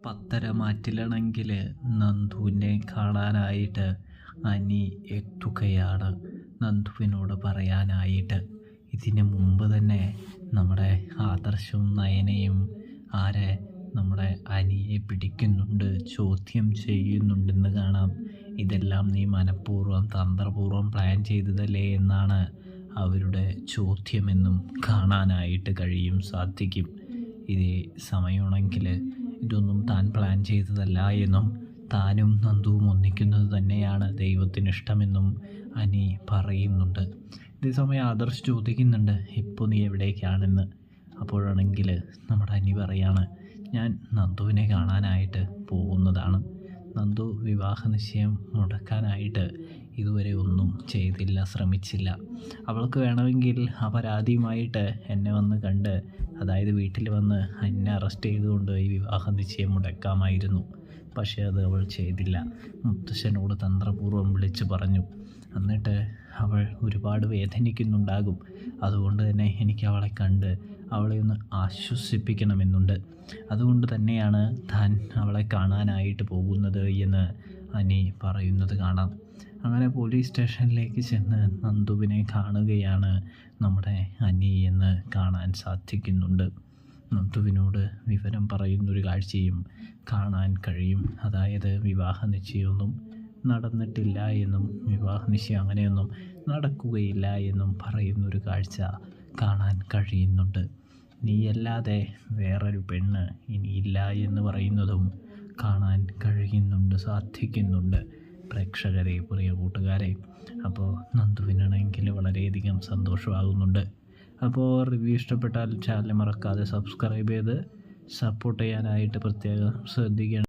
പത്തരമാറ്റിലാണെങ്കിൽ നന്ദുവിനെ കാണാനായിട്ട് അനി എത്തുകയാണ് നന്ദുവിനോട് പറയാനായിട്ട്. ഇതിന് മുമ്പ് തന്നെ നമ്മുടെ ആദർശവും നയനയും നമ്മുടെ അനിയെ പിടിക്കുന്നുണ്ട്, ചോദ്യം ചെയ്യുന്നുണ്ടെന്ന് കാണാം. ഇതെല്ലാം നീ മനഃപൂർവ്വം തന്ത്രപൂർവ്വം പ്ലാൻ ചെയ്തതല്ലേ എന്നാണ് അവരുടെ ചോദ്യമെന്നും കാണാനായിട്ട് സാധിക്കും. ഇതേ സമയമാണെങ്കിൽ ഇതൊന്നും താൻ പ്ലാൻ ചെയ്തതല്ല എന്നും താനും നന്ദുവും ഒന്നിക്കുന്നത് തന്നെയാണ് ദൈവത്തിനിഷ്ടമെന്നും അനി പറയുന്നുണ്ട്. ഇതേസമയം ആദർശ് ചോദിക്കുന്നുണ്ട്, ഇപ്പോൾ നീ എവിടേക്കാണെന്ന്. അപ്പോഴാണെങ്കിൽ നമ്മുടെ അനി പറയാണ്, ഞാൻ നന്ദുവിനെ കാണാനായിട്ട് പോകുന്നതാണ്. നന്ദു വിവാഹ നിശ്ചയം മുടക്കാനായിട്ട് ഇതുവരെ ഒന്നും ചെയ്തില്ല, ശ്രമിച്ചില്ല. അവൾക്ക് വേണമെങ്കിൽ അപരാധിയുമായിട്ട് എന്നെ വന്ന് കണ്ട്, അതായത് വീട്ടിൽ വന്ന് എന്നെ അറസ്റ്റ് ചെയ്തുകൊണ്ട് ഈ വിവാഹ നിശ്ചയം മുടക്കാമായിരുന്നു. പക്ഷേ അത് അവൾ ചെയ്തില്ല. മുത്തശ്ശനോട് തന്ത്രപൂർവ്വം വിളിച്ചു പറഞ്ഞു. എന്നിട്ട് അവൾ ഒരുപാട് വേദനിക്കുന്നുണ്ടാകും. അതുകൊണ്ട് തന്നെ എനിക്ക് അവളെ കണ്ട് അവളെ ഒന്ന് ആശ്വസിപ്പിക്കണമെന്നുണ്ട്. അതുകൊണ്ട് തന്നെയാണ് താൻ അവളെ കാണാനായിട്ട് പോകുന്നത് എന്ന് അനി പറയുന്നത് കാണാം. അങ്ങനെ പോലീസ് സ്റ്റേഷനിലേക്ക് ചെന്ന് നന്ദുവിനെ കാണുകയാണ് നമ്മുടെ അനി എന്ന് കാണാൻ സാധിക്കുന്നുണ്ട്. നന്ദുവിനോട് വിവരം പറയുന്നൊരു കാഴ്ചയും കാണാൻ കഴിയും. അതായത് വിവാഹ നിശ്ചയമൊന്നും നടന്നിട്ടില്ല എന്നും വിവാഹ നിശ്ചയം അങ്ങനെയൊന്നും നടക്കുകയില്ല എന്നും പറയുന്നൊരു കാഴ്ച കാണാൻ കഴിയുന്നുണ്ട്. നീയല്ലാതെ വേറൊരു പെണ്ണ് ഇനിയില്ല എന്ന് പറയുന്നതും കാണാൻ സാധിക്കുന്നുണ്ട് പ്രേക്ഷകരെ, പ്രിയ കൂട്ടുകാരെ. അപ്പോൾ നന്ദുവിനാണെങ്കിൽ വളരെയധികം സന്തോഷമാകുന്നുണ്ട്. അപ്പോൾ റിവ്യൂ ഇഷ്ടപ്പെട്ടാൽ ചാനൽ മറക്കാതെ സബ്സ്ക്രൈബ് ചെയ്ത് സപ്പോർട്ട് ചെയ്യാനായിട്ട് പ്രത്യേകം ശ്രദ്ധിക്കണം.